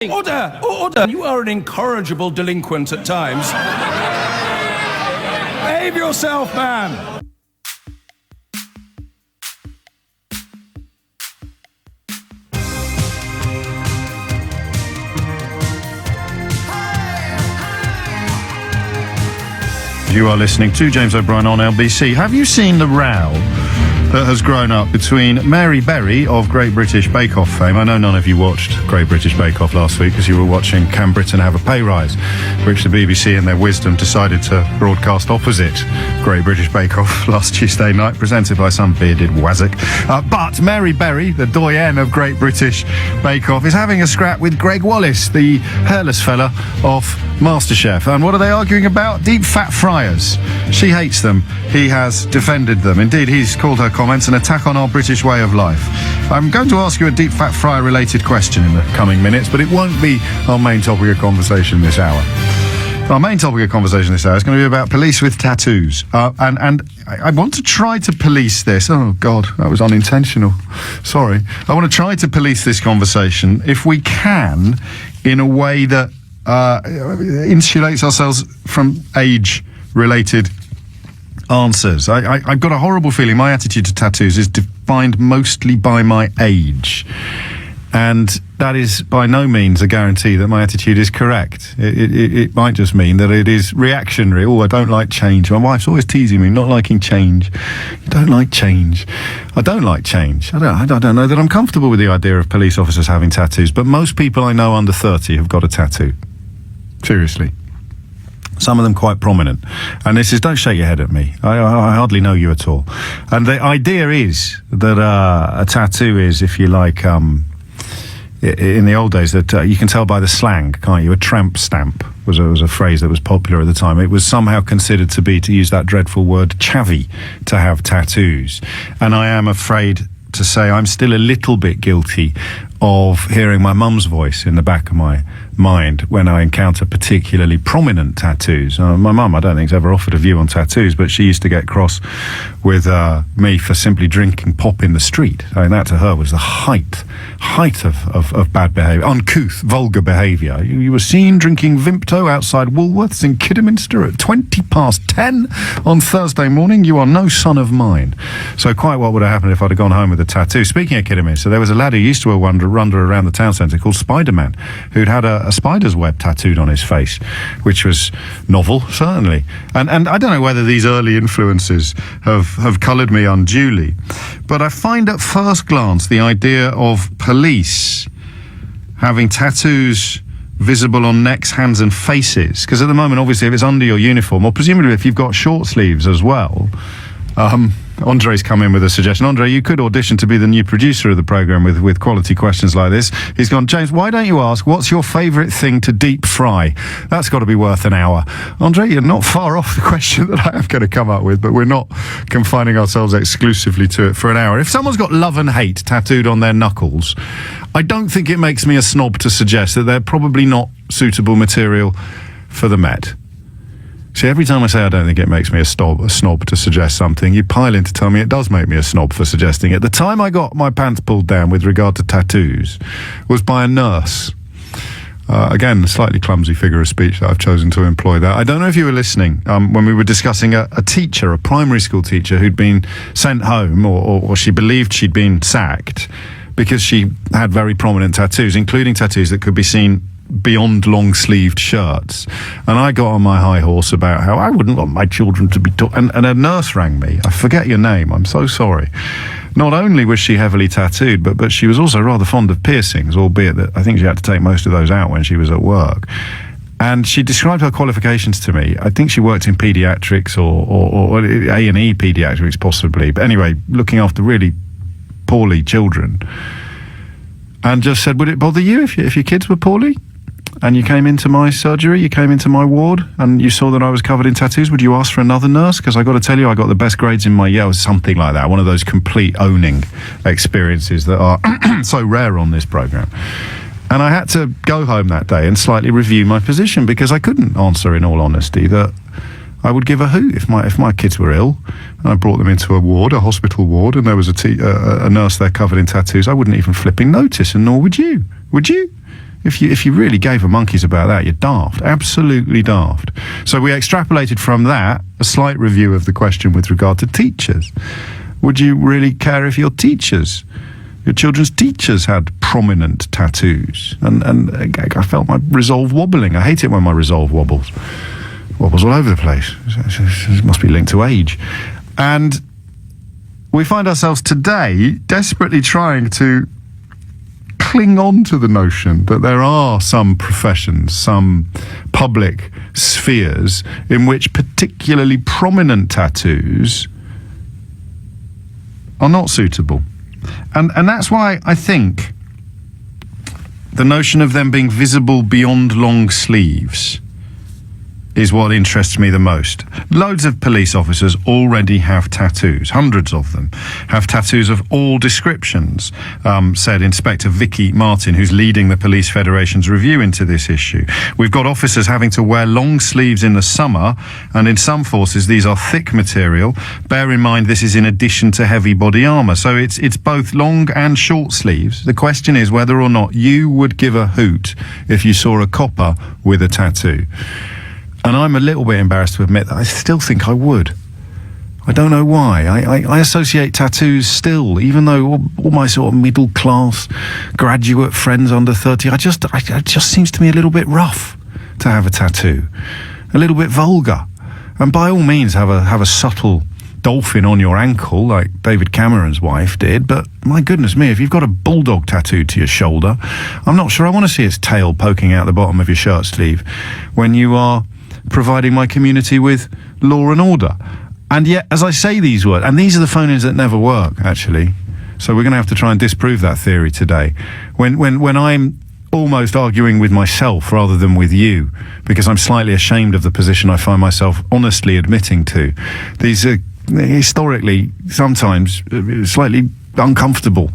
Order! Order! You are an incorrigible delinquent at times. Behave yourself, man! You are listening to James O'Brien on LBC. Have you seen the row that has grown up between Mary Berry of Great British Bake Off fame? I know none of you watched Great British Bake Off last week because you were watching Can Britain Have a Pay Rise, which the BBC in their wisdom decided to broadcast opposite Great British Bake Off last Tuesday night, presented by some bearded wazzock. But Mary Berry, the doyenne of Great British Bake Off, is having a scrap with Greg Wallace, the hairless fella of MasterChef. And what are they arguing about? Deep fat fryers. She hates them. He has defended them. Indeed, he's called her comments an attack on our British way of life. I'm going to ask you a deep fat fryer related question in the coming minutes, but it won't be our main topic of conversation this hour. Our main topic of conversation this hour is going to be about police with tattoos. And I want to try to police this. Oh, God, that was unintentional. Sorry. I want to try to police this conversation, if we can, in a way that insulates ourselves from age-related answers. I've got a horrible feeling my attitude to tattoos is defined mostly by my age. And that is by no means a guarantee that my attitude is correct. It might just mean that it is reactionary. Oh, I don't like change. My wife's always teasing me, not liking change. You don't like change. I don't like change. I don't know that I'm comfortable with the idea of police officers having tattoos, but most people I know under 30 have got a tattoo. Seriously. Some of them quite prominent. And this is, don't shake your head at me. I hardly know you at all. And the idea is that a tattoo is, if you like, in the old days, that you can tell by the slang, can't you? A tramp stamp was a phrase that was popular at the time. It was somehow considered to be, to use that dreadful word, chavvy, to have tattoos. And I am afraid to say I'm still a little bit guilty of hearing my mum's voice in the back of my mind when I encounter particularly prominent tattoos. My mum, I don't think, has ever offered a view on tattoos, but she used to get cross with me for simply drinking pop in the street. I mean, that to her was the height of bad behaviour, uncouth, vulgar behaviour. You were seen drinking Vimto outside Woolworths in Kidderminster at 10:20 on Thursday morning. You are no son of mine. So quite what would have happened if I'd have gone home with a tattoo. Speaking of Kidderminster, there was a lad who used to wander around the town centre called Spider-Man, who'd had a spider's web tattooed on his face, which was novel, certainly. And I don't know whether these early influences have coloured me unduly, but I find at first glance the idea of police having tattoos visible on necks, hands and faces, because at the moment, obviously, if it's under your uniform, or presumably if you've got short sleeves as well. Andre's come in with a suggestion. Andre, you could audition to be the new producer of the programme with quality questions like this. He's gone, James, why don't you ask, what's your favourite thing to deep fry? That's got to be worth an hour. Andre, you're not far off the question that I am going to come up with, but we're not confining ourselves exclusively to it for an hour. If someone's got love and hate tattooed on their knuckles, I don't think it makes me a snob to suggest that they're probably not suitable material for the Met. See, every time I say I don't think it makes me a snob to suggest something, you pile in to tell me it does make me a snob for suggesting it. The time I got my pants pulled down with regard to tattoos was by a nurse. Again, a slightly clumsy figure of speech that I've chosen to employ there. I don't know if you were listening when we were discussing a teacher, a primary school teacher, who'd been sent home, or she believed she'd been sacked because she had very prominent tattoos, including tattoos that could be seen beyond long-sleeved shirts. And I got on my high horse about how I wouldn't want my children to be taught. And a nurse rang me. I forget your name. I'm so sorry. Not only was she heavily tattooed, but she was also rather fond of piercings, albeit that I think she had to take most of those out when she was at work. And she described her qualifications to me. I think she worked in paediatrics or A&E paediatrics possibly. But anyway, looking after really poorly children. And just said, would it bother you if your kids were poorly? And you came into my surgery, you came into my ward, and you saw that I was covered in tattoos, would you ask for another nurse? Because I got to tell you, I got the best grades in my year, or something like that. One of those complete owning experiences that are so rare on this programme. And I had to go home that day and slightly review my position, because I couldn't answer, in all honesty, that I would give a hoot if my kids were ill and I brought them into a ward, a hospital ward, and there was a nurse there covered in tattoos. I wouldn't even flipping notice, and nor would you. Would you? If you really gave a monkeys about that, you're daft. Absolutely daft. So we extrapolated from that a slight review of the question with regard to teachers. Would you really care if your children's teachers had prominent tattoos? And I felt my resolve wobbling. I hate it when my resolve wobbles all over the place. It must be linked to age. And we find ourselves today desperately trying to cling on to the notion that there are some professions, some public spheres in which particularly prominent tattoos are not suitable. And that's why I think the notion of them being visible beyond long sleeves is what interests me the most. Loads of police officers already have tattoos. Hundreds of them have tattoos of all descriptions, said Inspector Vicky Martin, who's leading the Police Federation's review into this issue. We've got officers having to wear long sleeves in the summer, and in some forces these are thick material. Bear in mind this is in addition to heavy body armour, so it's both long and short sleeves. The question is whether or not you would give a hoot if you saw a copper with a tattoo. And I'm a little bit embarrassed to admit that I still think I would. I don't know why. I associate tattoos still, even though all my sort of middle-class graduate friends under 30, it just seems to me a little bit rough to have a tattoo. A little bit vulgar. And by all means, have a subtle dolphin on your ankle, like David Cameron's wife did, but my goodness me, if you've got a bulldog tattooed to your shoulder, I'm not sure I want to see its tail poking out the bottom of your shirt sleeve when you are providing my community with law and order. And yet, as I say these words, and these are the phone-ins that never work, actually, so we're going to have to try and disprove that theory today. When I'm almost arguing with myself rather than with you, because I'm slightly ashamed of the position I find myself honestly admitting to, these are historically sometimes slightly uncomfortable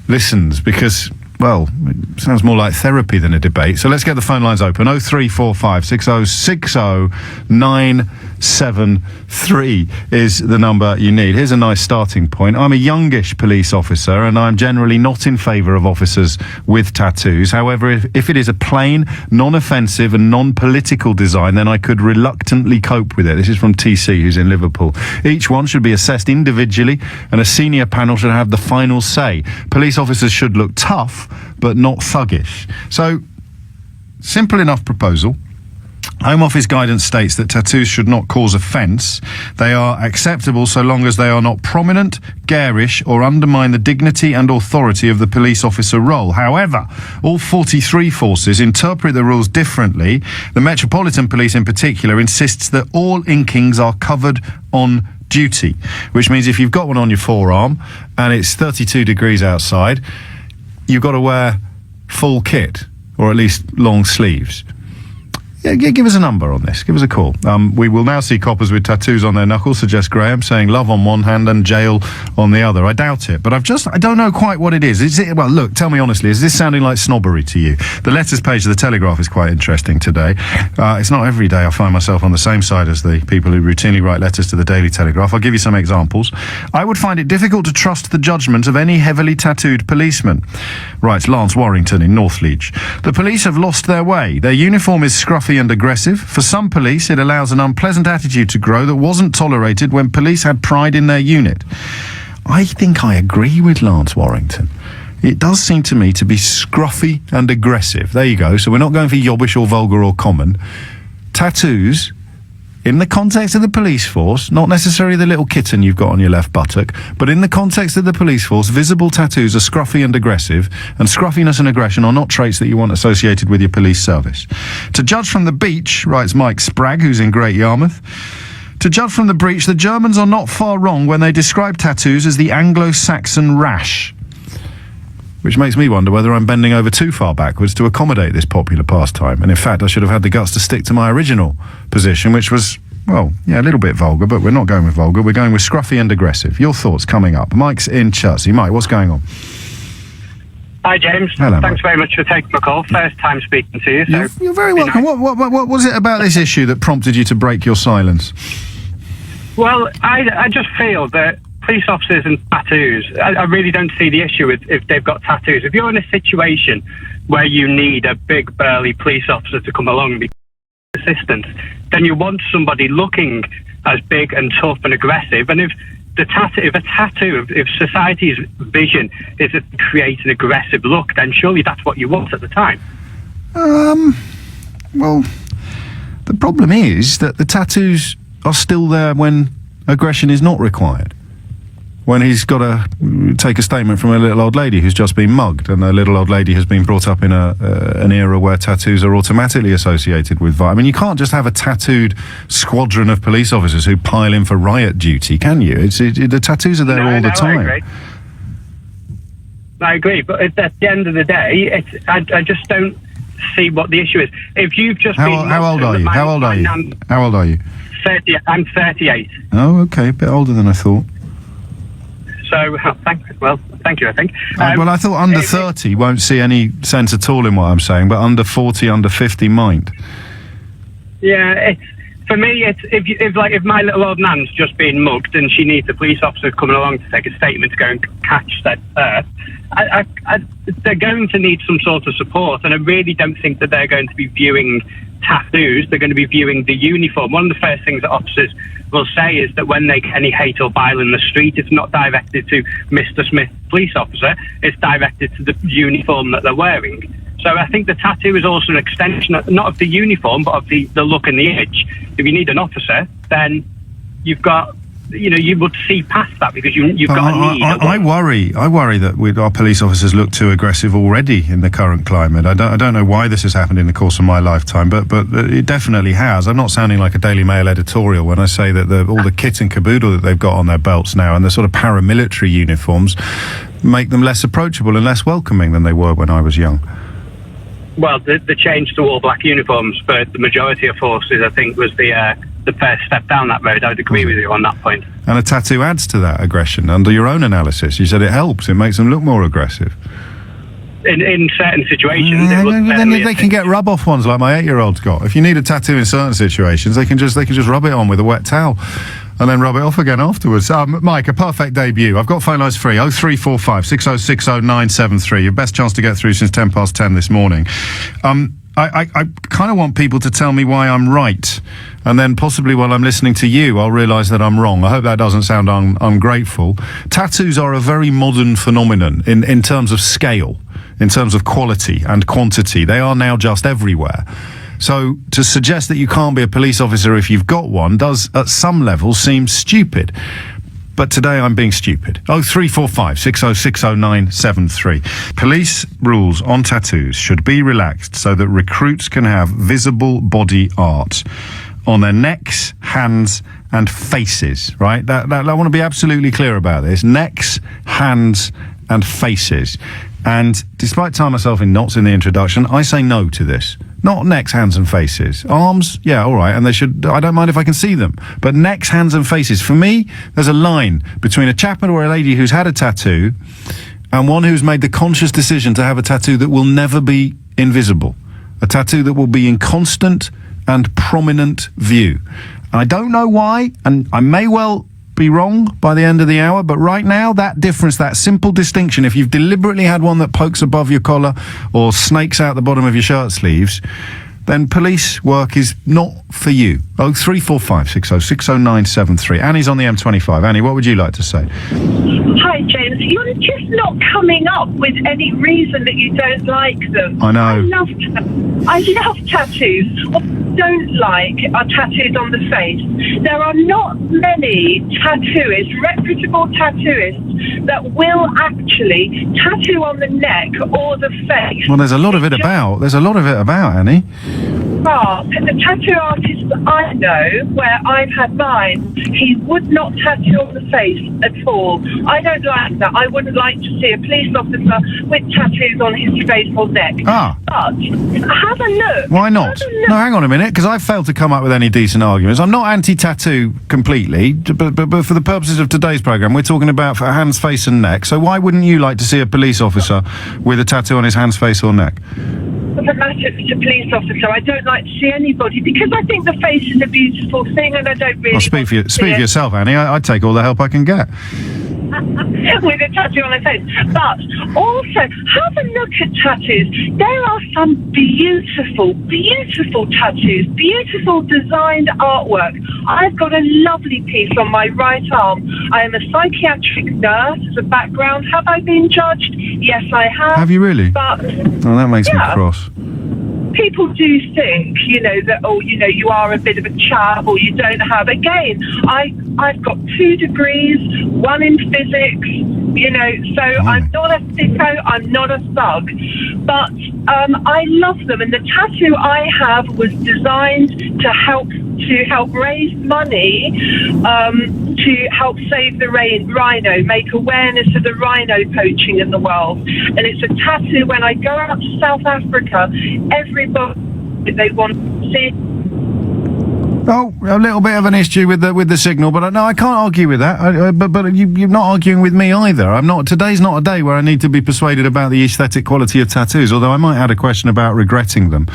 listens, because, well, it sounds more like therapy than a debate. So let's get the phone lines open. 0345 6060 973 is the number you need. Here's a nice starting point. I'm a youngish police officer, and I'm generally not in favour of officers with tattoos. However, if it is a plain, non-offensive and non-political design, then I could reluctantly cope with it. This is from TC, who's in Liverpool. Each one should be assessed individually, and a senior panel should have the final say. Police officers should look tough, but not thuggish. So, simple enough proposal. Home Office guidance states that tattoos should not cause offence. They are acceptable so long as they are not prominent, garish, or undermine the dignity and authority of the police officer role. However, all 43 forces interpret the rules differently. The Metropolitan Police in particular insists that all inkings are covered on duty, which means if you've got one on your forearm and it's 32 degrees outside, you've got to wear full kit, or at least long sleeves. Yeah, give us a number on this. Give us a call. We will now see coppers with tattoos on their knuckles, suggests Graham, saying love on one hand and jail on the other. I doubt it, but I don't know quite what it is. Well, look, tell me honestly, is this sounding like snobbery to you? The letters page of the Telegraph is quite interesting today. It's not every day I find myself on the same side as the people who routinely write letters to the Daily Telegraph. I'll give you some examples. I would find it difficult to trust the judgment of any heavily tattooed policeman, writes Lance Warrington in Northleach. The police have lost their way. Their uniform is scruffy and aggressive. For some police, it allows an unpleasant attitude to grow that wasn't tolerated when police had pride in their unit. I think I agree with Lance Warrington. It does seem to me to be scruffy and aggressive. There you go. So we're not going for yobbish or vulgar or common. Tattoos, in the context of the police force, not necessarily the little kitten you've got on your left buttock, but in the context of the police force, visible tattoos are scruffy and aggressive, and scruffiness and aggression are not traits that you want associated with your police service. To judge from the beach, writes Mike Spragg, who's in Great Yarmouth, to judge from the breach, the Germans are not far wrong when they describe tattoos as the Anglo-Saxon rash. Which makes me wonder whether I'm bending over too far backwards to accommodate this popular pastime. And in fact, I should have had the guts to stick to my original position, which was, well, yeah, a little bit vulgar, but we're not going with vulgar. We're going with scruffy and aggressive. Your thoughts coming up. Mike's in Chertsey. Mike, what's going on? Hi, James. Hello, Thanks Mike. very much for taking my call. First time speaking to you. So You're very welcome. What was it about this issue that prompted you to break your silence? Well, I just feel that police officers and tattoos, I really don't see the issue with if they've got tattoos. If you're in a situation where you need a big burly police officer to come along and be assistance, then you want somebody looking as big and tough and aggressive. And if society's vision is to create an aggressive look, then surely that's what you want at the time. Well, the problem is that the tattoos are still there when aggression is not required. When he's got to take a statement from a little old lady who's just been mugged, and the little old lady has been brought up in an era where tattoos are automatically associated with violence. I mean, you can't just have a tattooed squadron of police officers who pile in for riot duty, can you? The tattoos are there all the time. I agree, but at the end of the day, I just don't see what the issue is. If you've just been... How old are you? How old are you? 30. I'm 38. Oh, okay, a bit older than I thought. So, thank you, I think. Well, I thought under 30 won't see any sense at all in what I'm saying, but under 40, under 50 might. Yeah, for me, if my little old nan's just been mugged and she needs a police officer coming along to take a statement to go and catch that they're going to need some sort of support, and I really don't think that they're going to be viewing tattoos. They're going to be viewing the uniform. One of the first things that officers will say is that when they get any hate or bile in the street, it's not directed to Mr. Smith, police officer, it's directed to the uniform that they're wearing. So I think the tattoo is also an extension, not of the uniform, but of the look and the image. If you need an officer, then you've got, you would see past that because you've got a need. I worry that our police officers look too aggressive already in the current climate. I don't know why this has happened in the course of my lifetime, but it definitely has. I'm not sounding like a Daily Mail editorial when I say that all the kit and caboodle that they've got on their belts now and the sort of paramilitary uniforms make them less approachable and less welcoming than they were when I was young. Well, the change to all black uniforms for the majority of forces, I think, was the first step down that road. I would agree with you on that point. And a tattoo adds to that aggression. Under your own analysis, you said it helps. It makes them look more aggressive. In certain situations, then they can get rub-off ones like my 8-year-old's got. If you need a tattoo in certain situations, they can just rub it on with a wet towel and then rub it off again afterwards. Mike, a perfect debut. I've got phone lines free. 0345 6060 973. Your best chance to get through since 10 past 10 this morning. I kind of want people to tell me why I'm right, and then possibly while I'm listening to you, I'll realise that I'm wrong. I hope that doesn't sound ungrateful. Tattoos are a very modern phenomenon in terms of scale, in terms of quality and quantity. They are now just everywhere. So to suggest that you can't be a police officer if you've got one does, at some level, seem stupid. But today I'm being stupid. 0345 6060 973. Police rules on tattoos should be relaxed so that recruits can have visible body art on their necks, hands, and faces, right? I want to be absolutely clear about this. Necks, hands, and faces. And despite tying myself in knots in the introduction, I say no to this. Not necks, hands, and faces. Arms, yeah, all right, and they should. I don't mind if I can see them. But necks, hands, and faces. For me, there's a line between a chap or a lady who's had a tattoo and one who's made the conscious decision to have a tattoo that will never be invisible. A tattoo that will be in constant and prominent view. I don't know why, and I may well be wrong by the end of the hour, but right now that difference, that simple distinction, if you've deliberately had one that pokes above your collar or snakes out the bottom of your shirt sleeves, then police work is not for you. 0345 6060 973. Annie's on the M25. Annie, what would you like to say? Hi, James. You're just not coming up with any reason that you don't like them. I know. I love tattoos. What I don't like are tattoos on the face. There are not many tattooists, reputable tattooists, that will actually tattoo on the neck or the face. Well, there's a lot of it about. There's a lot of it about, Annie. The tattoo artist that I know, where I've had mine, he would not tattoo on the face at all. I don't like that. I wouldn't like to see a police officer with tattoos on his face or neck. But have a look. Why not? No, hang on a minute, because I've failed to come up with any decent arguments. I'm not anti-tattoo completely, but for the purposes of today's programme, we're talking about for hands, face and neck. So why wouldn't you like to see a police officer with a tattoo on his hands, face or neck? Doesn't matter if it's a police officer. I don't like to see anybody because I think the face is a beautiful thing, and I don't really. Speak for yourself, Annie. I'd take all the help I can get. with a tattoo on their face. But also, have a look at tattoos. There are some beautiful, beautiful tattoos, beautiful designed artwork. I've got a lovely piece on my right arm. I am a psychiatric nurse as a background. Have I been judged? Yes, I have. Have you really? But oh, that makes me cross. People do think, that, you are a bit of a chap or you don't have. Again, I've got 2 degrees, 1 in physics, so I'm not a sicko, I'm not a thug. But I love them. And the tattoo I have was designed to help raise money to help save the rhino, make awareness of the rhino poaching in the world. And it's a tattoo. When I go out to South Africa, everybody, they want to see. Oh, a little bit of an issue with the signal, but no, I can't argue with that. But you're not arguing with me either. I'm not. Today's not a day where I need to be persuaded about the aesthetic quality of tattoos. Although I might add a question about regretting them.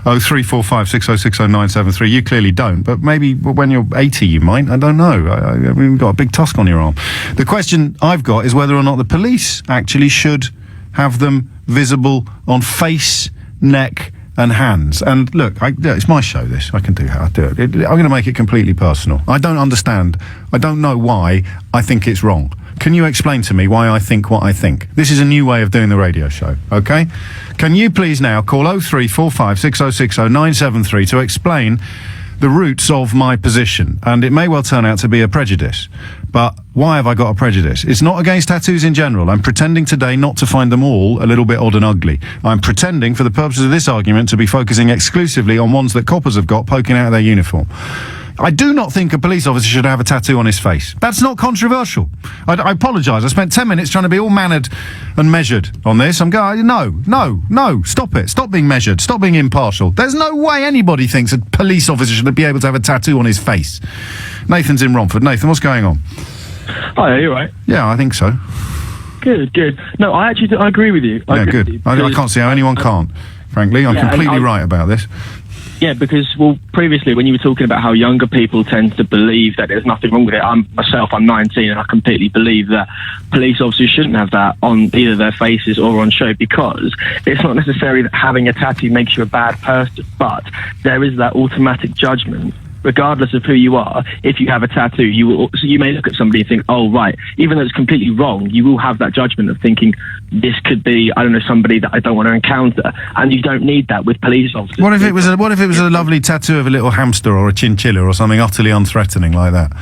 03456060973. You clearly don't, but maybe when you're 80, you might. I don't know. I mean, you've got a big tusk on your arm. The question I've got is whether or not the police actually should have them visible on face, neck, and hands. And look, it's my show, this. I can do how I do it. I'm going to make it completely personal. I don't understand. I don't know why I think it's wrong. Can you explain to me why I think what I think? This is a new way of doing the radio show, okay? Can you please now call 03456060973 to explain the roots of my position? And it may well turn out to be a prejudice. But why have I got a prejudice? It's not against tattoos in general. I'm pretending today not to find them all a little bit odd and ugly. I'm pretending, for the purposes of this argument, to be focusing exclusively on ones that coppers have got poking out of their uniform. I do not think a police officer should have a tattoo on his face. That's not controversial. I apologise. I spent 10 minutes trying to be all mannered and measured on this. I'm going, no, stop it. Stop being measured. Stop being impartial. There's no way anybody thinks a police officer should be able to have a tattoo on his face. Nathan's in Romford. Nathan, what's going on? Hi, are you right? Yeah, I think so. Good. No, I agree with you. I can't see how anyone can't, frankly. I'm completely right about this. Yeah, because, previously when you were talking about how younger people tend to believe that there's nothing wrong with it, I'm 19, and I completely believe that police officers shouldn't have that on either their faces or on show, because it's not necessarily that having a tattoo makes you a bad person, but there is that automatic judgment. Regardless of who you are, if you have a tattoo, you may look at somebody and think, oh, right, even though it's completely wrong, you will have that judgment of thinking this could be, I don't know, somebody that I don't want to encounter, and you don't need that with police officers. What if it was a lovely tattoo of a little hamster or a chinchilla or something utterly unthreatening like that?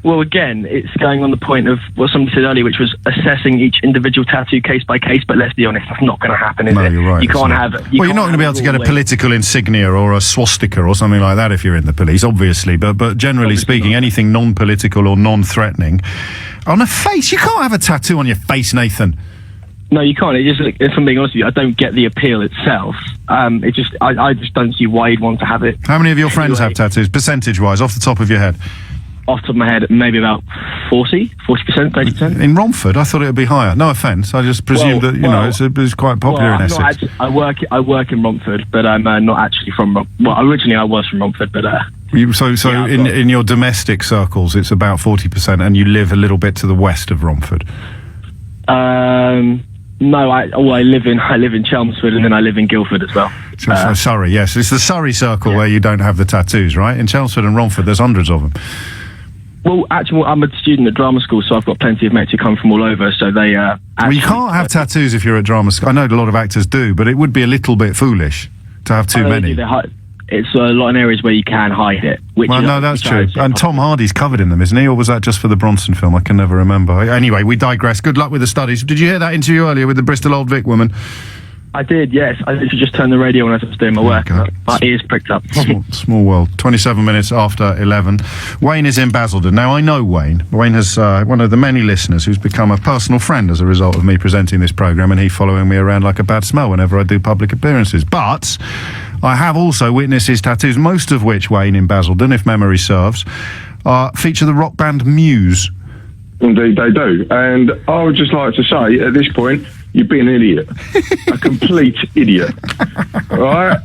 Well, again, it's going on the point of what somebody said earlier, which was assessing each individual tattoo case by case. But let's be honest, that's not going to happen, is it? You're right. You can't have. You're not going to be able to get a political insignia or a swastika or something like that if you're in the police, obviously. But generally speaking, anything non-political or non-threatening on a face, you can't have a tattoo on your face, Nathan. No, you can't. It just, if I'm being honest with you, I don't get the appeal itself. I just don't see why you'd want to have it. How many of your friends have tattoos, percentage-wise, off the top of your head? Off the top of my head, maybe about 40%, 30%. In Romford, I thought it would be higher. No offence, I just presumed that it's quite popular in Essex. I work in Romford, but I'm not actually from. Originally I was from Romford, but. In your domestic circles, it's about 40%, and you live a little bit to the west of Romford. No, I live in Chelmsford, and then I live in Guildford as well. So Surrey, yes, it's the Surrey circle where you don't have the tattoos, right? In Chelmsford and Romford, there's hundreds of them. Well, actually, I'm a student at drama school, so I've got plenty of mates who come from all over. So they. Well, you can't have tattoos if you're at drama school. I know a lot of actors do, but it would be a little bit foolish to have too many. It's a lot in areas where you can hide it. That's true. And Tom Hardy's covered in them, isn't he? Or was that just for the Bronson film? I can never remember. Anyway, we digress. Good luck with the studies. Did you hear that interview earlier with the Bristol Old Vic woman? I did, yes. I literally just turned the radio on as I was doing my work. My ears pricked up. Small world. 27 minutes after 11. Wayne is in Basildon. Now, I know Wayne. Wayne has one of the many listeners who's become a personal friend as a result of me presenting this programme, and he following me around like a bad smell whenever I do public appearances. But I have also witnessed his tattoos, most of which, Wayne, in Basildon, if memory serves, feature the rock band Muse. Indeed, they do. And I would just like to say, at this point, you'd be an idiot. A complete idiot. All right?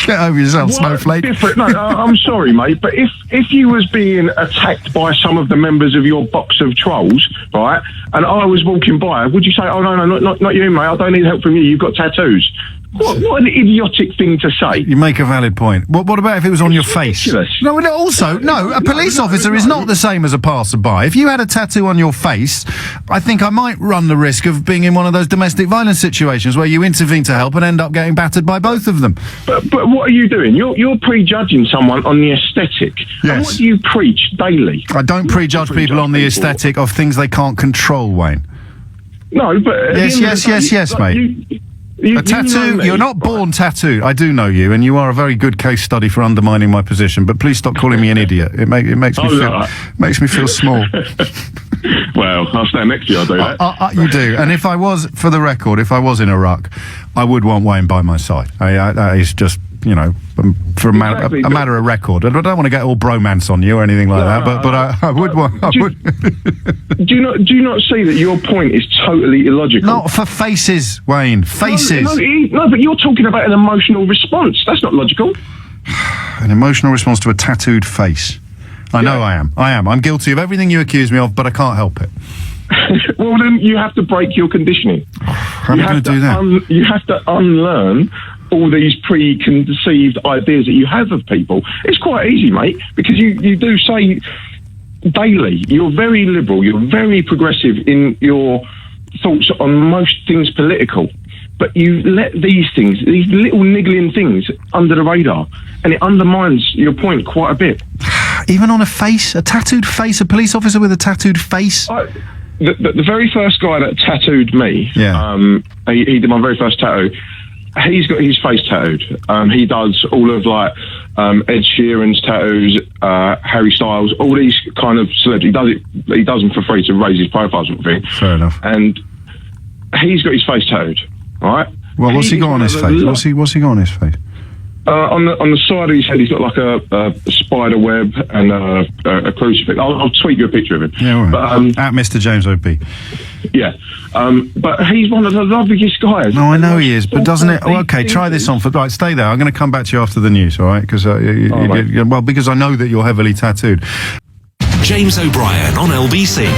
Get over yourself, snowflake. Different? No, I'm sorry, mate, but if you was being attacked by some of the members of your box of trolls, right, and I was walking by, would you say, "Oh no, not you, mate. I don't need help from you. You've got tattoos"? What an idiotic thing to say. You make a valid point. What about if it was on your face? Ridiculous. No, a police officer is not the same as a passerby. If you had a tattoo on your face, I think I might run the risk of being in one of those domestic violence situations where you intervene to help and end up getting battered by both of them. But what are you doing? You're prejudging someone on the aesthetic. Yes. And what do you preach daily? I don't prejudge people on the aesthetic of things they can't control, Wayne. No, but... Yes, mate. A tattoo, you're not born tattooed. I do know you, and you are a very good case study for undermining my position, but please stop calling me an idiot. It makes me feel small. Well, I'll stand next to you, I'll do that. You do. And if I was, for the record, if I was in Iraq, I would want Wayne by my side. That is just, for a matter of record. I don't want to get all bromance on you or anything like that, but I would want... Do you not see that your point is totally illogical? Not for faces, Wayne. Faces. No, but you're talking about an emotional response. That's not logical. An emotional response to a tattooed face. I know I am. I'm guilty of everything you accuse me of, but I can't help it. Well, then you have to break your conditioning. How am I going to do that? You have to unlearn all these preconceived ideas that you have of people. It's quite easy, mate, because you do say daily, you're very liberal, you're very progressive in your thoughts on most things political, but you let these little niggling things under the radar, and it undermines your point quite a bit. Even on a face? A tattooed face? A police officer with a tattooed face? The very first guy that tattooed me, he did my very first tattoo. He's got his face tattooed. He does all of Ed Sheeran's tattoos, Harry Styles, all these kind of celebrities. He does them for free to raise his profile sort of thing. Fair enough. And he's got his face tattooed, right? Well, what's he got on his face? What's he got on his face? On the side of his head, he's got like a spider web and a crucifix. I'll tweet you a picture of him. Yeah, all right. At Mr. James O.B. Yeah. But he's one of the loveliest guys. No, I know he is, but doesn't it... okay, try this on. Right, stay there. I'm going to come back to you after the news, all right? Because because I know that you're heavily tattooed. James O'Brien on LBC.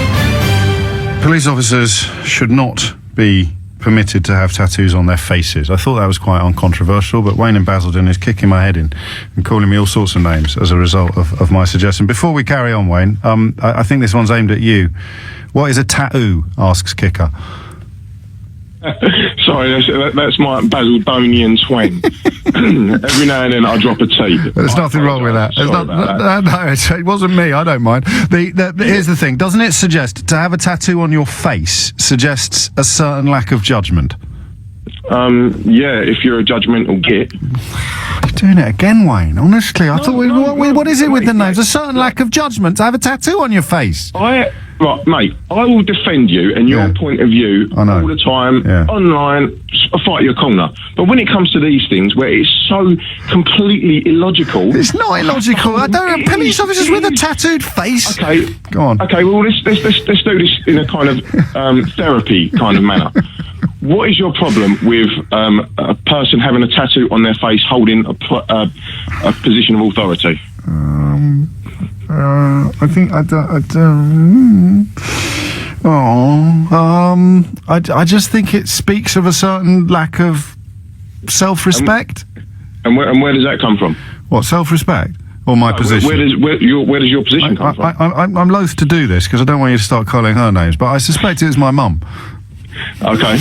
Police officers should not be permitted to have tattoos on their faces. I thought that was quite uncontroversial, but Wayne in Basildon is kicking my head in and calling me all sorts of names as a result of my suggestion. Before we carry on, Wayne, I think this one's aimed at you. What is a tattoo? Asks Kicker. Sorry, that's my Baseldonian twang. Every now and then I drop a T. There's nothing wrong with that. No, it wasn't me. I don't mind. Here's the thing. Doesn't it suggest to have a tattoo on your face suggests a certain lack of judgment? Yeah, if you're a judgmental git. You're doing it again, Wayne. Honestly, I thought, what is it with the names? A certain lack of judgment to have a tattoo on your face. Right, mate, I will defend you and your point of view all the time, online, fight your corner. But when it comes to these things where it's so completely illogical... It's not illogical. I don't have police officers with a tattooed face. Okay. Go on. Okay, well, let's do this in a kind of therapy kind of manner. What is your problem with a person having a tattoo on their face holding a position of authority? I think I just think it speaks of a certain lack of self-respect. And where does that come from? What, self-respect? Or my position? Where does your position come from? I'm loath to do this because I don't want you to start calling her names, but I suspect it's my mum. Okay.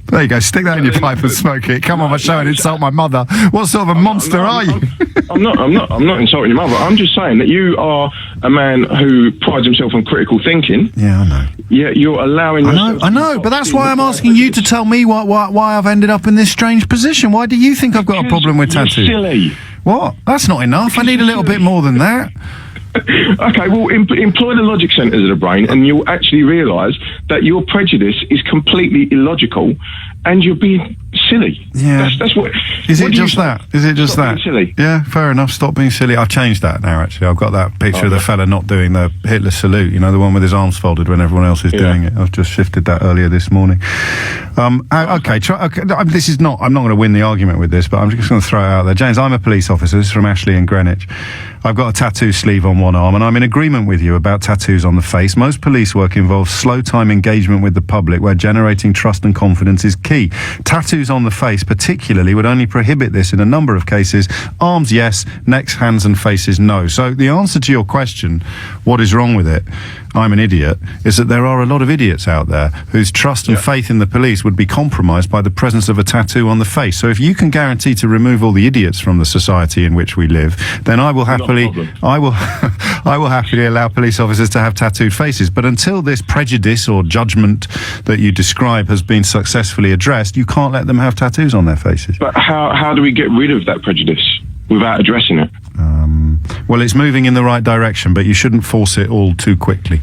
There you go. Stick that in your pipe and smoke it. Come on my show and insult my mother. What sort of a monster are you? I'm not insulting your mother. I'm just saying that you are a man who prides himself on critical thinking. Yeah, I know. Yeah, you're allowing. I know, but that's why I'm asking you to tell me why I've ended up in this strange position. Why do you think I've got a problem with tattoos? Silly. What? That's not enough. I need a little bit more than that. Okay, well, employ the logic centres of the brain and you'll actually realise that your prejudice is completely illogical and you're being silly. Yeah. That's what. Is what it do you just say? that? Is it just Stop that? being silly. Yeah, fair enough. Stop being silly. I've changed that now, actually. I've got that picture of the fella not doing the Hitler salute, you know, the one with his arms folded when everyone else is doing it. I've just shifted that earlier this morning. Okay, this is not, I'm not going to win the argument with this, but I'm just going to throw it out there. James, I'm a police officer. This is from Ashley in Greenwich. I've got a tattoo sleeve on one arm, and I'm in agreement with you about tattoos on the face. Most police work involves slow time engagement with the public, where generating trust and confidence is key. Tattoos on the face particularly would only prohibit this in a number of cases. Arms, yes. Necks, hands and faces, no. So the answer to your question, what is wrong with it, I'm an idiot, is that there are a lot of idiots out there whose trust and faith in the police would be compromised by the presence of a tattoo on the face. So if you can guarantee to remove all the idiots from the society in which we live, then I will happily allow police officers to have tattooed faces. But until this prejudice or judgment that you describe has been successfully addressed, you can't let them have tattoos on their faces. But how do we get rid of that prejudice without addressing it? Well, it's moving in the right direction, but you shouldn't force it all too quickly.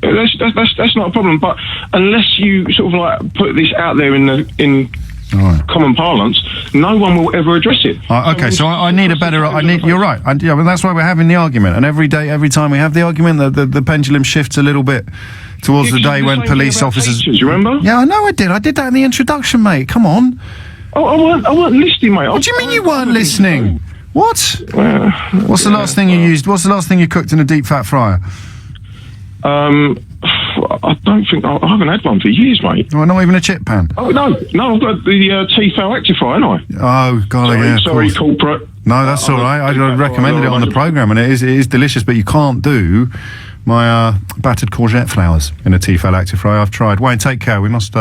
That's not a problem. But unless you sort of like put this out there in common parlance, no one will ever address it. Okay, so I need a better. You're right. Yeah, but that's why we're having the argument. And every time we have the argument, the pendulum shifts a little bit towards the day when police officers. Teachers, you remember? Yeah, I know I did. I did that in the introduction, mate. Come on. Oh, I weren't listening, mate. What do you mean you weren't listening? What? What's the last thing you used? What's the last thing you cooked in a deep fat fryer? I don't think I haven't had one for years, mate. Oh, not even a chip pan. Oh no, I've got the T-Fowl Actify, haven't I? Oh God, yeah. Sorry, corporate. No, that's all right. I recommended it on the programme, and it is delicious. But you can't do my battered courgette flowers in a T-Fowl Actify. I've tried. Wayne, take care. We must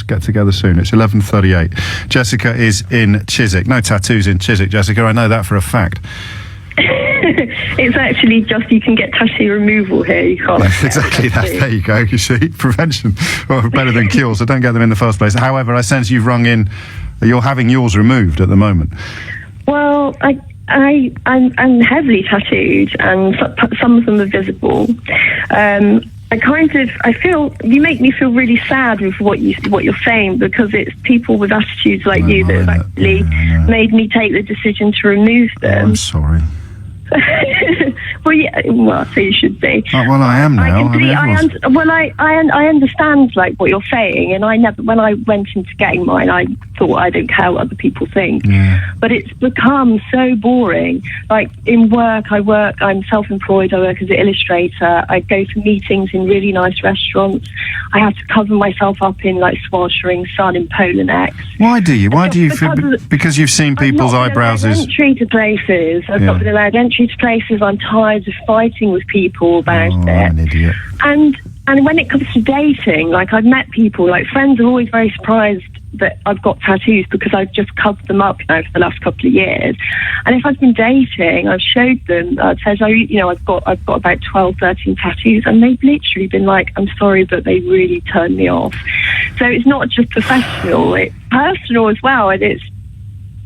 get together soon. It's 11:38. Jessica is in Chiswick. No tattoos in Chiswick, Jessica. I know that for a fact. It's actually just you can get tattoo removal here. You can't. Exactly that. There you go. You see, prevention better than cure. So don't get them in the first place. However, I sense you've rung in. You're having yours removed at the moment. Well, I'm heavily tattooed, and some of them are visible. I feel you make me feel really sad with what you're saying, because it's people with attitudes like you that have actually made me take the decision to remove them. I'm sorry. Well, so you should be. Well, I am now. I understand like what you're saying, and when I went into getting mine, I thought I don't care what other people think. Yeah. But it's become so boring. Like in work, I'm self-employed. I work as an illustrator. I go to meetings in really nice restaurants. I have to cover myself up in like sweltering sun in Polar necks. Why do you? Because you've seen people's eyebrows. I've not been allowed entry to places. I've not been allowed entry to places. I'm tired of fighting with people about it. I'm an idiot. And when it comes to dating, like I've met people, like friends are always very surprised that I've got tattoos, because I've just covered them up now for the last couple of years. And if I've been dating, I've showed them, says, I've got about 12, 13 tattoos, and they've literally been like, I'm sorry, but they really turned me off. So it's not just professional, it's personal as well, and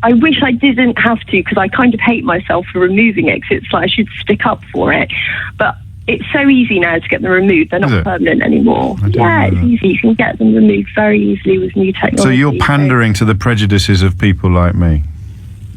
I wish I didn't have to, because I kind of hate myself for removing it, because it's like I should stick up for it. But it's so easy now to get them removed. They're not permanent anymore. Yeah, it's easy. You can get them removed very easily with new technology. So you're pandering to the prejudices of people like me?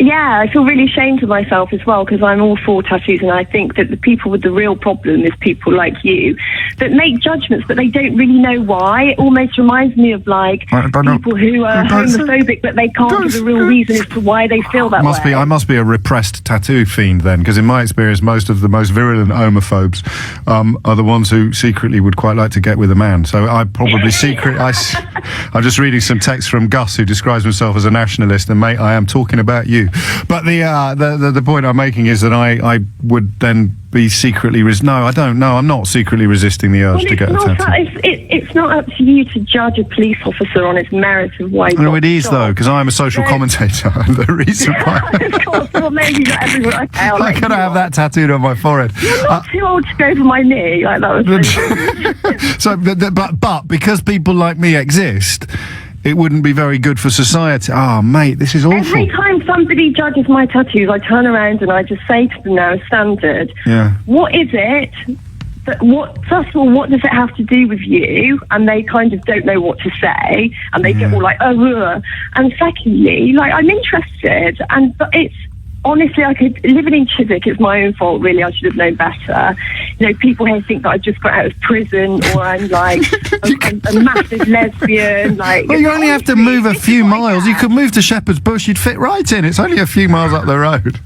Yeah, I feel really ashamed of myself as well, because I'm all for tattoos, and I think that the people with the real problem is people like you that make judgments, but they don't really know why. It almost reminds me of like people who are homophobic, but they can't give a real reason as to why they feel that way. I must be a repressed tattoo fiend then, because in my experience, most of the most virulent homophobes are the ones who secretly would quite like to get with a man. So I probably I'm just reading some text from Gus, who describes himself as a nationalist, and mate, I am talking about you. But the point I'm making is that I would then be secretly no, I don't know. I'm not secretly resisting the urge to get a tattoo. It's not up to you to judge a police officer on his merits of why. No, it is though, because I'm a social commentator. And the reason why. Of course, well, maybe not everyone. I could have that tattooed on my forehead. You're not too old to go over my knee. Like that was. So, but because people like me exist, it wouldn't be very good for society. Oh, mate, this is awful. Every time somebody judges my tattoos, I turn around and I just say to them now, standard, what is it But first of all, what does it have to do with you? And they kind of don't know what to say, and they get all like, oh, and secondly, like, I'm interested, but it's, honestly, living in Chiswick, it's my own fault, really. I should have known better. You know, people here think that I just got out of prison, or I'm like a massive lesbian. Like, well, you only have to move a few miles. You could move to Shepherd's Bush, you'd fit right in. It's only a few miles up the road.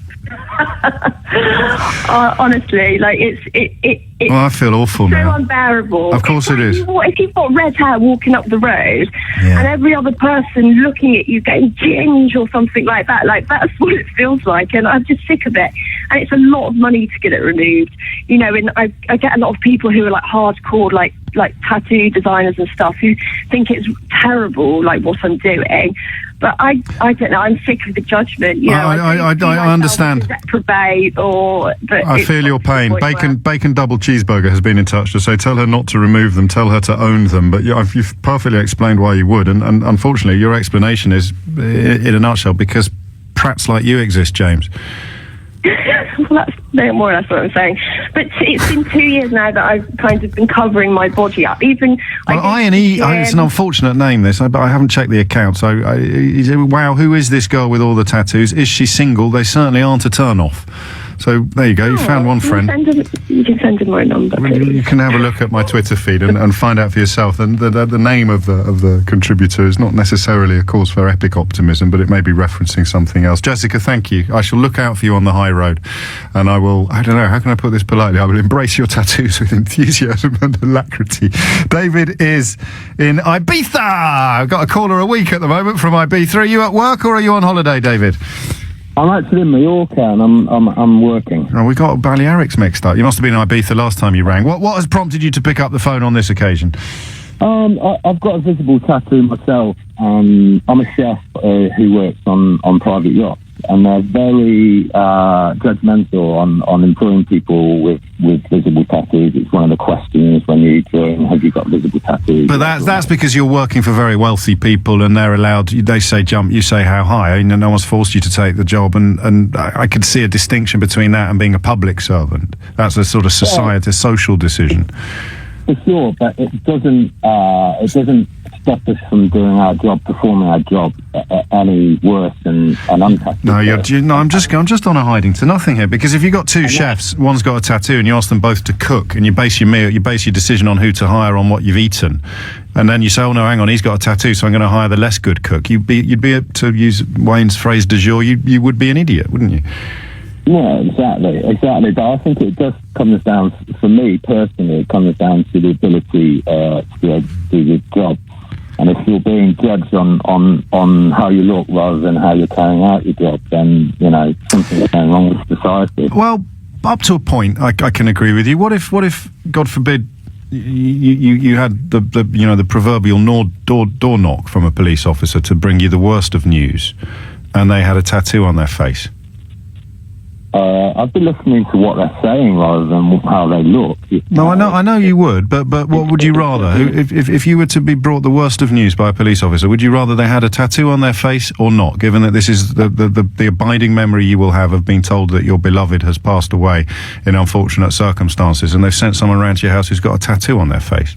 Honestly, like, it's well, I feel awful so now. unbearable. Of course it is. If you've got red hair walking up the road, and every other person looking at you getting ginge or something like that, like, that's what it feels like, and I'm just sick of it. And it's a lot of money to get it removed, you know. And I get a lot of people who are like hardcore, like tattoo designers and stuff, who think it's terrible, like, what I'm doing. But I don't know. I'm sick of the judgment. You know, I understand. Reprobate, but I feel your pain. Bacon double cheeseburger has been in touch to say, tell her not to remove them, tell her to own them. But you've perfectly explained why you would, and unfortunately, your explanation is, in a nutshell, because prats like you exist, James. Well, that's more or less what I'm saying. But it's been 2 years now that I've kind of been covering my body up. Even I&E, it's an unfortunate name, this, but I haven't checked the account. So, wow, who is this girl with all the tattoos? Is she single? They certainly aren't a turn-off. So there you go. You found one friend. You can send him my number. You can have a look at my Twitter feed and find out for yourself. And the name of the contributor is not necessarily a cause for epic optimism, but it may be referencing something else. Jessica, thank you. I shall look out for you on the high road, and I will. I don't know, how can I put this politely? I will embrace your tattoos with enthusiasm and alacrity. David is in Ibiza. I've got a caller a week at the moment from Ibiza. Are you at work or are you on holiday, David? I'm actually in Mallorca and I'm working. Oh, we got Balearics mixed up. You must have been in Ibiza last time you rang. What has prompted you to pick up the phone on this occasion? I've got a visible tattoo myself. I'm a chef who works on private yachts, and they're very judgmental on employing people with visible tattoos. It's one of the questions when you join, have you got visible tattoos? But that's because you're working for very wealthy people, and they're allowed, they say jump, you say how high. I mean, no one's forced you to take the job, and I could see a distinction between that and being a public servant. That's a sort of society, social decision. For sure, but it doesn't stop us from doing our job, performing our job any worse than an untattooed. No, I'm just on a hiding to nothing here, because if you've got two chefs, one's got a tattoo, and you ask them both to cook, and you base your decision on who to hire on what you've eaten, and then you say, oh no, hang on, he's got a tattoo, so I'm going to hire the less good cook. You'd be, to use Wayne's phrase du jour, you would be an idiot, wouldn't you? Yeah, exactly. But I think it just comes down, for me personally, it comes down to the ability to be able to do your job. And if you're being judged on how you look rather than how you're carrying out your job, then, you know, something's going wrong with society. Well, up to a point, I can agree with you. What if, God forbid, you had the proverbial door knock from a police officer to bring you the worst of news, and they had a tattoo on their face? I'd be listening to what they're saying rather than how they look. No, I know you would, but what would you rather? If you were to be brought the worst of news by a police officer, would you rather they had a tattoo on their face or not, given that this is the abiding memory you will have of being told that your beloved has passed away in unfortunate circumstances, and they've sent someone around to your house who's got a tattoo on their face?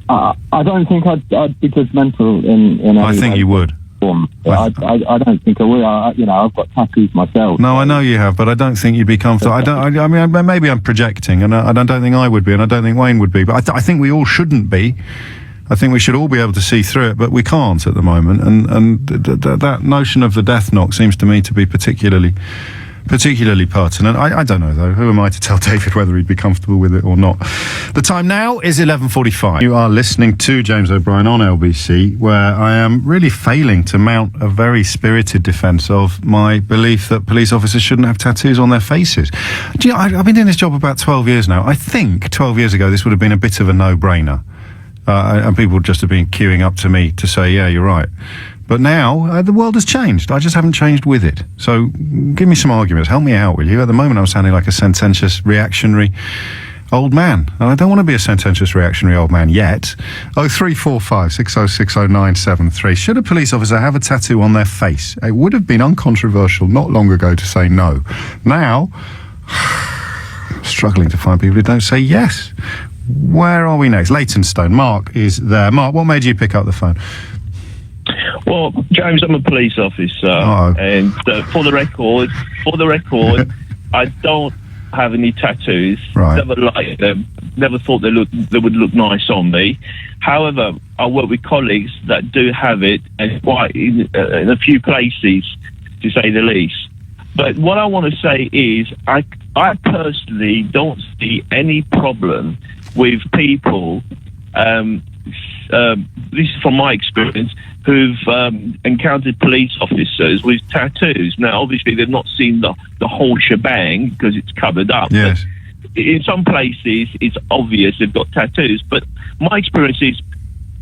I don't think I'd be judgmental in I think you would. I don't think I will. I've got tattoos myself. No, I know you have, but I don't think you'd be comfortable. I mean, maybe I'm projecting, and I don't think I would be, and I don't think Wayne would be. But I think we all shouldn't be. I think we should all be able to see through it, but we can't at the moment. And that notion of the death knock seems to me to be particularly pertinent. I don't know, though. Who am I to tell David whether he'd be comfortable with it or not? The time now is 11:45. You are listening to James O'Brien on LBC, where I am really failing to mount a very spirited defence of my belief that police officers shouldn't have tattoos on their faces. Do you know, I've been doing this job about 12 years now. I think 12 years ago this would have been a bit of a no-brainer. And people would just have been queuing up to me to say, yeah, you're right. But now, the world has changed. I just haven't changed with it. So, give me some arguments. Help me out, will you? At the moment, I'm sounding like a sententious, reactionary old man. And I don't want to be a sententious, reactionary old man yet. 0345 6060973. Should a police officer have a tattoo on their face? It would have been uncontroversial not long ago to say no. Now, Struggling to find people who don't say yes. Where are we next? Leytonstone. Mark is there. Mark, what made you pick up the phone? Well, James, I'm a police officer, and for the record, I don't have any tattoos. Right. Never liked them. Never thought they would look nice on me. However, I work with colleagues that do have it, and quite in a few places, to say the least. But what I want to say is, I personally don't see any problem with people. This is from my experience, who've encountered police officers with tattoos. Now, obviously, they've not seen the whole shebang because it's covered up. Yes. But in some places, it's obvious they've got tattoos. But my experience is,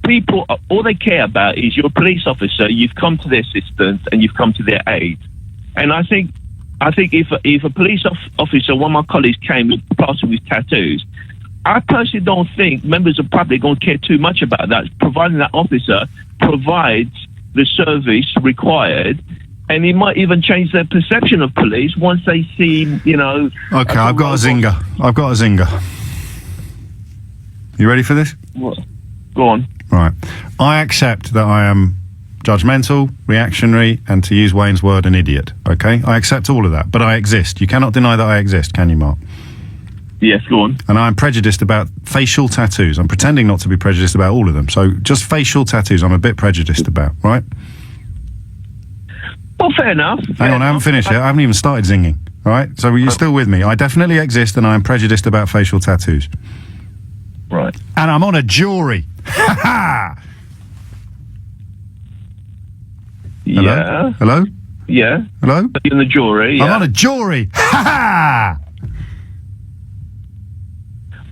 people, all they care about is you're a police officer, you've come to their assistance, and you've come to their aid. And I think if a police officer, one of my colleagues came plastered with tattoos, I personally don't think members of the public are going to care too much about that, providing that officer provides the service required, and it might even change their perception of police once they see, Okay, I've got a zinger. You ready for this? What? Go on. Right. I accept that I am judgmental, reactionary, and, to use Wayne's word, an idiot. Okay? I accept all of that, but I exist. You cannot deny that I exist, can you, Mark? Yes, go on. And I'm prejudiced about facial tattoos. I'm pretending not to be prejudiced about all of them. So just facial tattoos I'm a bit prejudiced about, right? Well, fair enough. Hang on, I haven't finished yet. I haven't even started zinging. All right? So you're still with me. I definitely exist, and I'm prejudiced about facial tattoos. Right. And I'm on a jury. Ha ha! Hello? Yeah. Hello? Yeah. Hello? In the jury, yeah. I'm on a jury. Ha ha!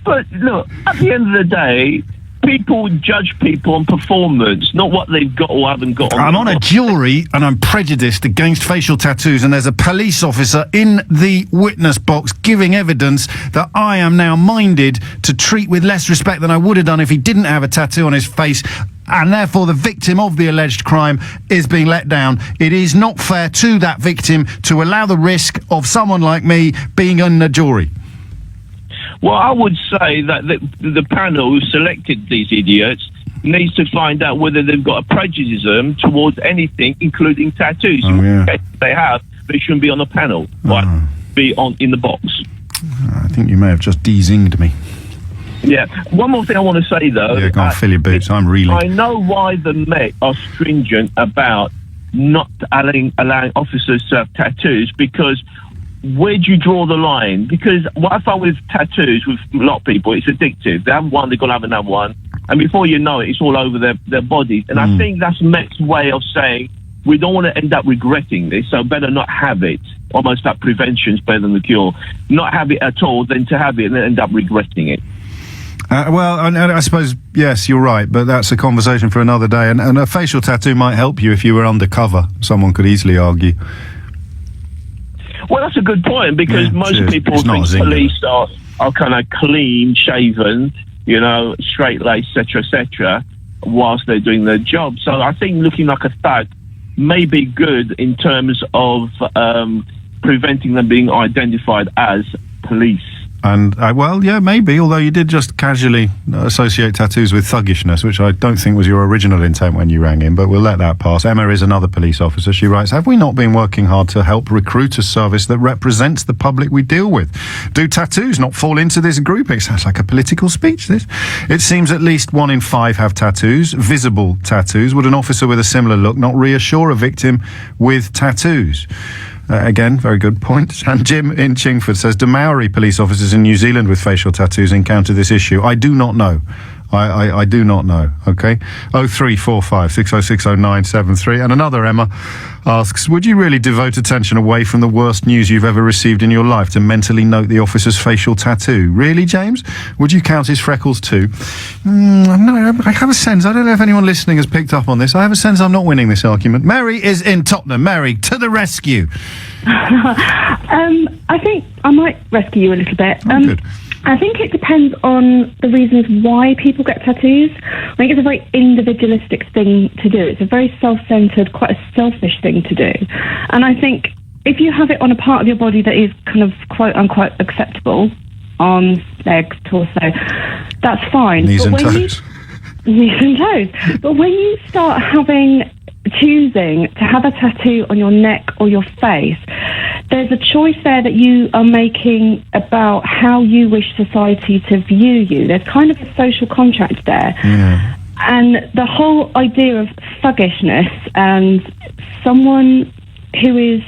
But look, at the end of the day, people judge people on performance, not what they've got or haven't got. I'm on a jury, and I'm prejudiced against facial tattoos, and there's a police officer in the witness box giving evidence that I am now minded to treat with less respect than I would have done if he didn't have a tattoo on his face, and therefore the victim of the alleged crime is being let down. It is not fair to that victim to allow the risk of someone like me being on the jury. Well, I would say that the panel who selected these idiots needs to find out whether they've got a prejudice towards anything, including tattoos. If they have, they shouldn't be on the panel, be in the box. I think you may have just de-zinged me. Yeah. One more thing I want to say, though. Yeah, go on, fill your boots. I'm reeling. I know why the Met are stringent about not allowing officers to have tattoos, because where do you draw the line? Because what I found with tattoos, with a lot of people, it's addictive. They have one, they're going to have another one, and before you know it, it's all over their bodies. And I think that's Met's way of saying, we don't want to end up regretting this, so better not have it. Almost like prevention's better than the cure. Not have it at all, than to have it and then end up regretting it. Well, I suppose, yes, you're right, but that's a conversation for another day. And a facial tattoo might help you if you were undercover, someone could easily argue. Well, that's a good point, because most people think police are kind of clean shaven, straight-laced, etc., whilst they're doing their job. So I think looking like a thug may be good in terms of preventing them being identified as police. And, well, yeah, maybe, although you did just casually associate tattoos with thuggishness, which I don't think was your original intent when you rang in, but we'll let that pass. Emma is another police officer. She writes, have we not been working hard to help recruit a service that represents the public we deal with? Do tattoos not fall into this group? It sounds like a political speech, this. It seems at least 1 in 5 have tattoos, visible tattoos. Would an officer with a similar look not reassure a victim with tattoos? Again, very good point. And Jim in Chingford says, do Maori police officers in New Zealand with facial tattoos encounter this issue? I do not know. I do not know, okay? 0345 6060973. And another Emma asks, would you really devote attention away from the worst news you've ever received in your life to mentally note the officer's facial tattoo? Really, James? Would you count his freckles too? No, I have a sense, I don't know if anyone listening has picked up on this, I have a sense I'm not winning this argument. Mary is in Tottenham. Mary, to the rescue. I think I might rescue you a little bit. Good. I think it depends on the reasons why people get tattoos. I think it's a very individualistic thing to do. It's a very self-centered, quite a selfish thing to do. And I think if you have it on a part of your body that is kind of quote-unquote acceptable, arms, legs, torso. That's fine. Knees and when toes. Knees and toes. But when you start choosing to have a tattoo on your neck or your face, there's a choice there that you are making about how you wish society to view you. There's kind of a social contract there. Yeah. And the whole idea of thuggishness and someone who is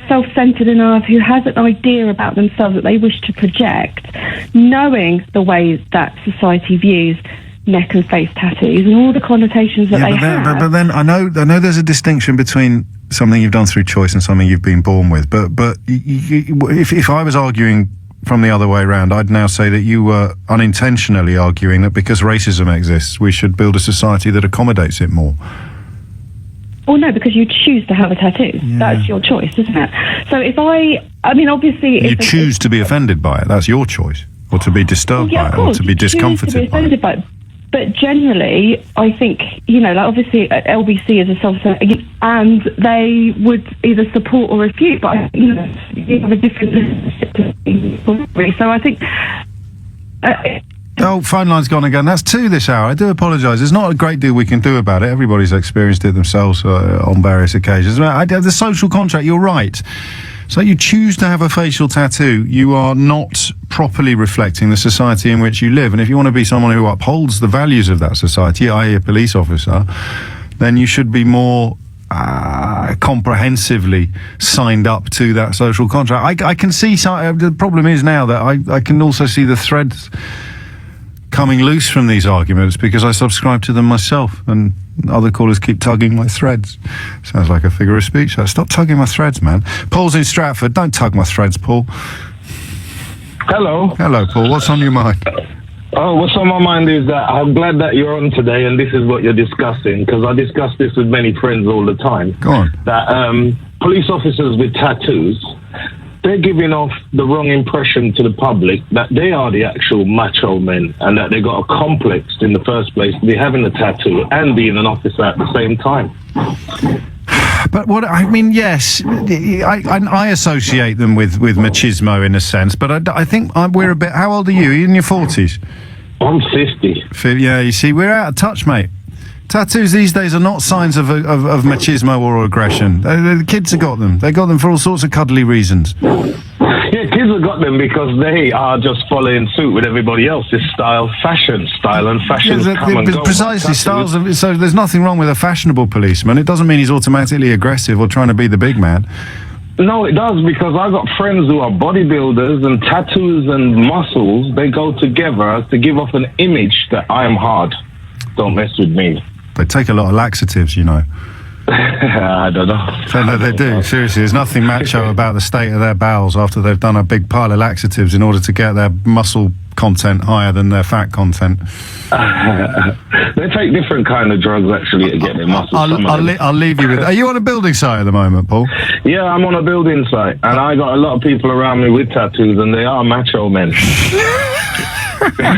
self-centered enough, who has an idea about themselves that they wish to project, knowing the ways that society views neck and face tattoos and all the connotations that they have. But then I know there's a distinction between something you've done through choice and something you've been born with. But if I was arguing from the other way around, I'd now say that you were unintentionally arguing that because racism exists, we should build a society that accommodates it more. Well, no, because you choose to have a tattoo. Yeah. That's your choice, isn't it? So I mean, obviously... You choose to be offended by it. That's your choice. Or to be disturbed by it, or to be discomforted by it. But generally, I think, like obviously LBC is a self-centered, and they would either support or refute, but, you have a different... So I think... Oh, phone line's gone again. That's 2 this hour. I do apologise. There's not a great deal we can do about it. Everybody's experienced it themselves on various occasions. The social contract, you're right. So you choose to have a facial tattoo, you are not properly reflecting the society in which you live. And if you want to be someone who upholds the values of that society, i.e. a police officer, then you should be more comprehensively signed up to that social contract. I can see the problem is now that I can also see the threads coming loose from these arguments because I subscribe to them myself, and other callers keep tugging my threads. Sounds like a figure of speech. So stop tugging my threads, man. Paul's in Stratford. Don't tug my threads, Paul. Hello. Hello, Paul. What's on your mind? Oh, what's on my mind is that I'm glad that you're on today and this is what you're discussing, because I discuss this with many friends all the time. Go on. That police officers with tattoos, they're giving off the wrong impression to the public that they are the actual macho men and that they got a complex in the first place to be having a tattoo and being an officer at the same time. But yes, I associate them with machismo in a sense, but I think we're a bit... How old are you? Are you in your 40s? I'm 50. Yeah, you see, we're out of touch, mate. Tattoos these days are not signs of machismo or aggression. The kids have got them. They got them for all sorts of cuddly reasons. Yeah, kids have got them because they are just following suit with everybody else's style and fashion. Precisely, styles. So there's nothing wrong with a fashionable policeman. It doesn't mean he's automatically aggressive or trying to be the big man. No, it does, because I've got friends who are bodybuilders, and tattoos and muscles, they go together to give off an image that I am hard. Don't mess with me. They take a lot of laxatives, I don't know. No, they do. Seriously, there's nothing macho about the state of their bowels after they've done a big pile of laxatives in order to get their muscle content higher than their fat content. They take different kind of drugs, actually, to get their muscles. I'll leave you with... Are you on a building site at the moment, Paul? Yeah, I'm on a building site, and I got a lot of people around me with tattoos, and they are macho men. That's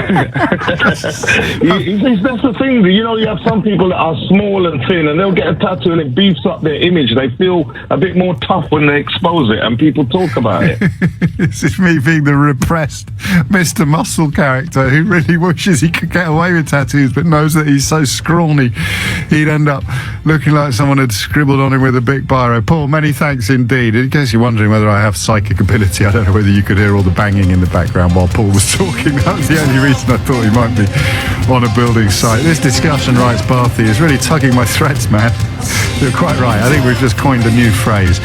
the thing. You have some people that are small and thin, and they'll get a tattoo and it beefs up their image. They feel a bit more tough when they expose it and people talk about it. This is me being the repressed Mr. Muscle character who really wishes he could get away with tattoos but knows that he's so scrawny he'd end up looking like someone had scribbled on him with a big biro. Paul, many thanks indeed. In case you're wondering whether I have psychic ability, I don't know whether you could hear all the banging in the background while Paul was talking. That was the only reason I thought he might be on a building site. This discussion, writes Barthy, is really tugging my threads, man. You're quite right. I think we've just coined a new phrase.